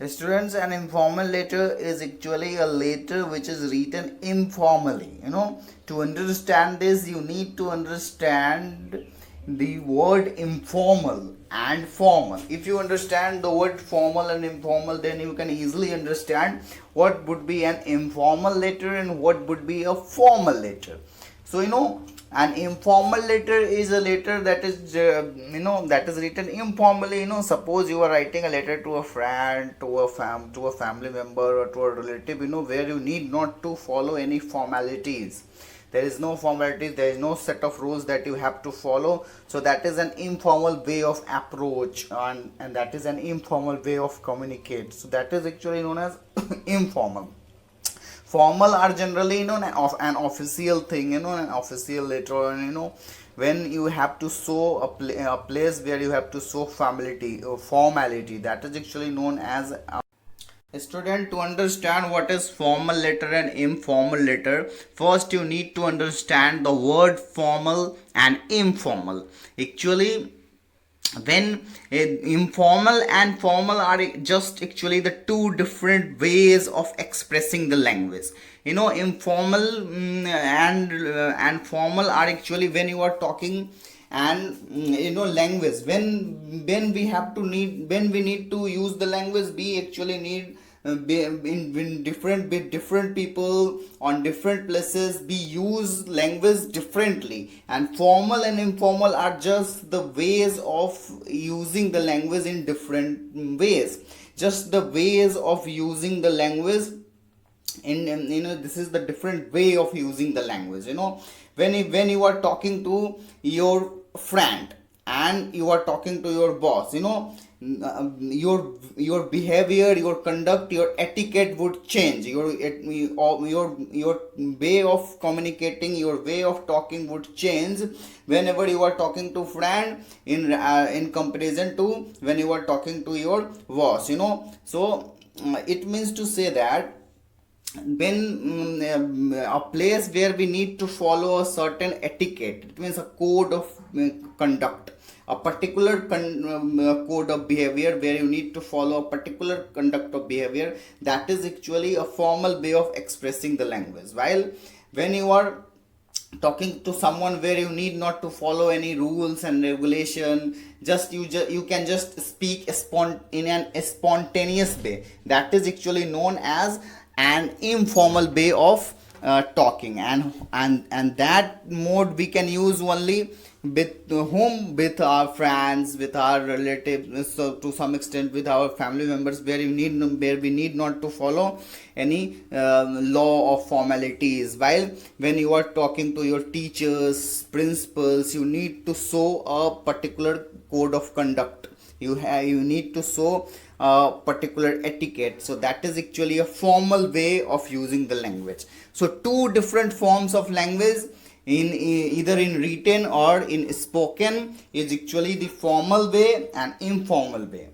Students, an informal letter is actually a letter which is written informally. To understand this, you need to understand the word informal and formal. If you understand the word formal and informal, then you can easily understand what would be an informal letter and what would be a formal letter. So an informal letter is a letter that is that is written informally. Suppose you are writing a letter to a friend, to a family member, or to a relative, where you need not to follow any formalities. There is no formalities, there is no set of rules that you have to follow. So that is an informal way of approach, and that is an informal way of communicate. So that is actually known as informal. Formal are generally an official thing, an official letter, and when you have to show a place where you have to show formality, that is actually known as a student. To understand what is formal letter and informal letter, first you need to understand the word formal and informal. Actually, when informal and formal are just actually the two different ways of expressing the language. Informal and formal are actually when you are talking, and language, when we need to use the language, we actually need in different with different people on different places, we use language differently. And formal and informal are just the ways of using the language in different ways, just the ways of using the language in this is the different way of using the language. When you are talking to your friend and you are talking to your boss, your behavior, your conduct, your etiquette would change. Your way of communicating, your way of talking would change whenever you are talking to friend in comparison to when you are talking to your boss. So it means to say that when a place where we need to follow a certain etiquette, it means a code of conduct, a particular code of behavior where you need to follow a particular conduct of behavior, that is actually a formal way of expressing the language. While when you are talking to someone where you need not to follow any rules and regulation, you can just speak in an spontaneous way, that is actually known as an informal way of talking. And that mode we can use only with our friends, with our relatives, so to some extent with our family members, where we need not to follow any law of formalities. While when you are talking to your teachers, principals, you need to show a particular code of conduct, you need to show a particular etiquette. So that is actually a formal way of using the language. So two different forms of language, in either in written or in spoken, is actually the formal way and informal way.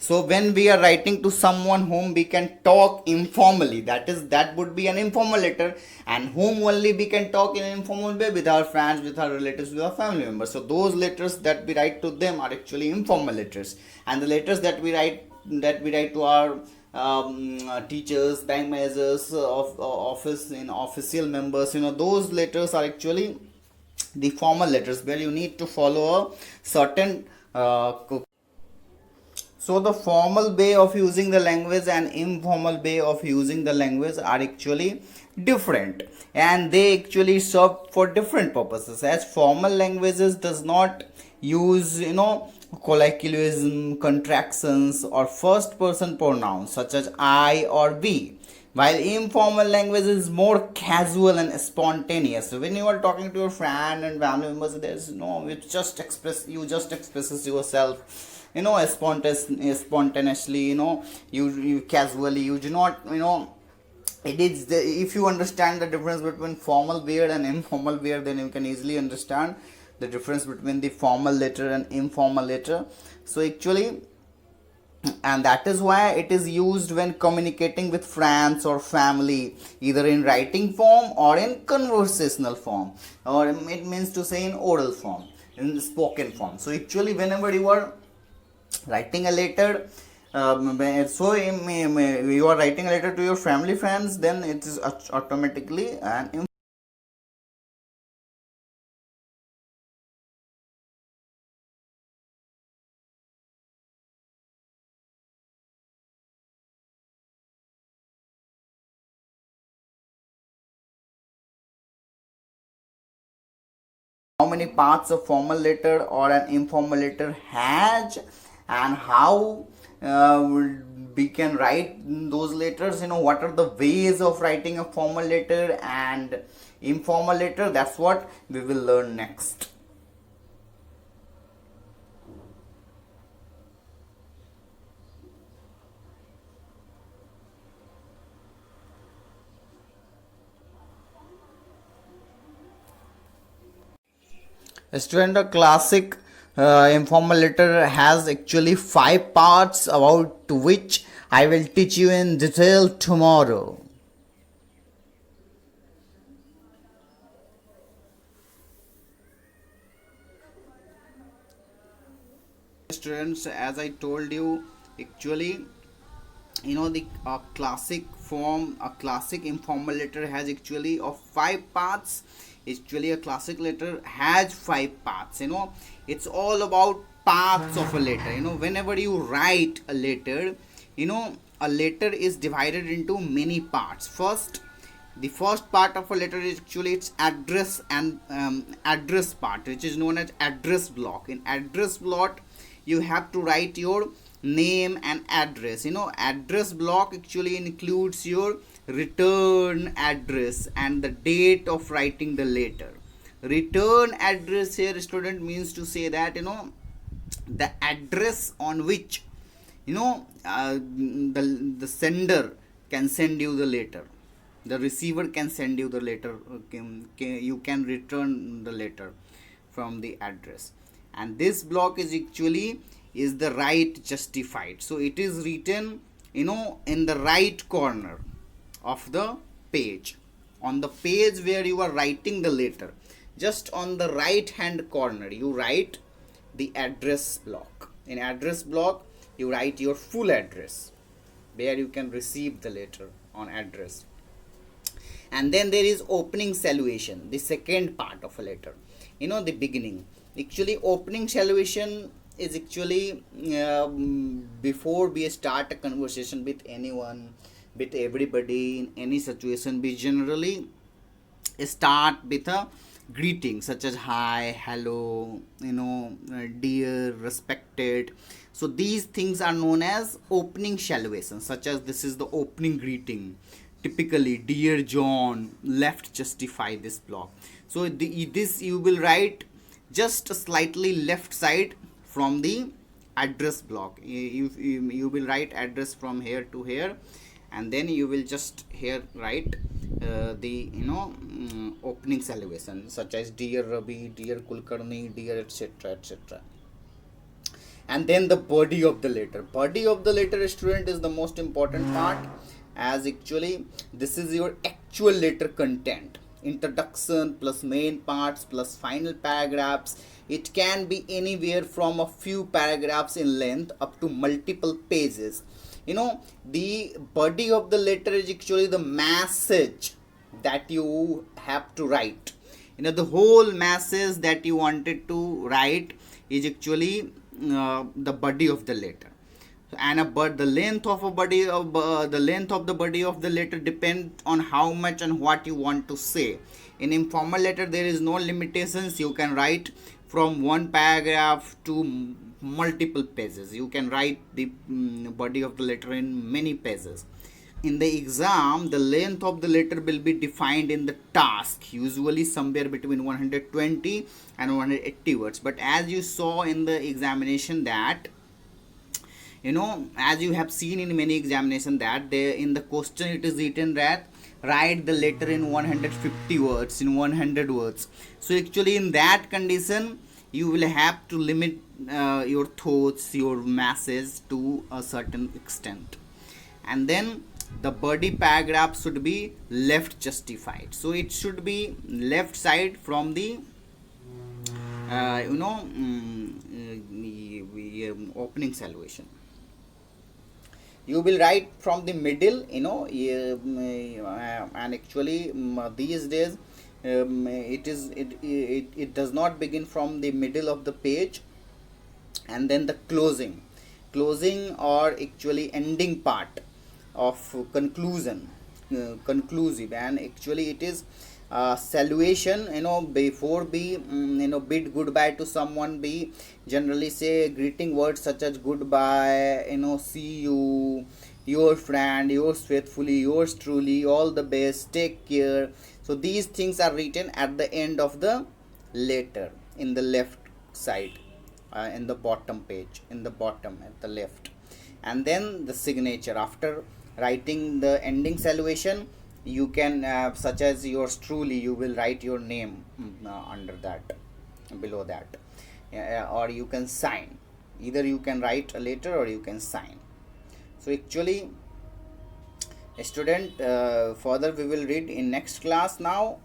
So when we are writing to someone whom we can talk informally, that would be an informal letter. And whom only we can talk in an informal way, with our friends, with our relatives, with our family members. So those letters that we write to them are actually informal letters. And the letters that we write to our teachers, bank managers, of official members, those letters are actually the formal letters where you need to follow a certain so the formal way of using the language and informal way of using the language are actually different, and they actually serve for different purposes. As formal languages does not use colloquialism, contractions, or first person pronouns such as I or we, while informal language is more casual and spontaneous. So when you are talking to your friend and family members, there's you just expresses yourself spontaneously, you casually, you do not it is if you understand the difference between formal wear and informal wear, then you can easily understand the difference between the formal letter and informal letter. So actually, and that is why it is used when communicating with friends or family, either in writing form or in conversational form, or it means to say in oral form. in spoken form. So actually whenever you are writing a letter, you are writing a letter to your family friends, then it is automatically an how many parts of formal letter or an informal letter has, and how we can write those letters, what are the ways of writing a formal letter and informal letter. That's what we will learn next. Student, a classic informal letter has actually 5 parts, about which I will teach you in detail tomorrow. Students, as I told you, actually, the a classic informal letter has actually of 5 parts. Actually, a classic letter has 5 parts. It's all about parts of a letter. Whenever you write a letter, a letter is divided into many parts. The first part of a letter is actually its address and address part, which is known as address block. In address block, you have to write your name and address. Address block actually includes your return address and the date of writing the letter. Return address here, student, means to say that the address on which the sender can send you the letter, the receiver can send you the letter. You can return the letter from the address, and this block is actually is the right justified. So it is written in the right corner of the page, on the page where you are writing the letter. Just on the right hand corner you write the address block. In address block you write your full address where you can receive the letter on address. And then there is opening salutation, the second part of a letter, the beginning. Actually, opening salutation is actually before we start a conversation with anyone, with everybody, in any situation, we generally start with a greeting such as hi, hello, dear, respected. So these things are known as opening salutation, such as this is the opening greeting. Typically, dear John, left justify this block. So this you will write just slightly left side from the address block. You will write address from here to here, and then you will just here write the opening salutation such as dear Ravi, dear Kulkarni, dear etc etc. And then the body of the letter. Body of the letter, student, is the most important part, as actually this is your actual letter content. Introduction plus main parts plus final paragraphs. It can be anywhere from a few paragraphs in length up to multiple pages. The body of the letter is actually the message that you have to write. The whole message that you wanted to write is actually the body of the letter. And the length of a body of the length of the body of the letter depends on how much and what you want to say. In informal letter there is no limitations. You can write from one paragraph to multiple pages. You can write the body of the letter in many pages. In the exam, the length of the letter will be defined in the task, usually somewhere between 120 and 180 words. But as you saw in the examination that as you have seen in many examination that there in the question it is written that write the letter in 150 words, in 100 words. So actually in that condition you will have to limit your thoughts, your message to a certain extent. And then the body paragraph should be left justified. So it should be left side from the opening salutation. You will write from the middle, and actually these days it does not begin from the middle of the page, and then the closing or actually ending part of conclusive, and actually it is salutation. Before be bid goodbye to someone, be generally say greeting words such as goodbye, see you, your friend, yours faithfully, yours truly, all the best, take care. So these things are written at the end of the letter, in the left side, in the bottom page, in the bottom at the left. And then the signature. After writing the ending salutation, you can such as yours truly, you will write your name under that, below that. Or you can sign, either you can write a letter or you can sign. So actually, student, further we will read in next class. Now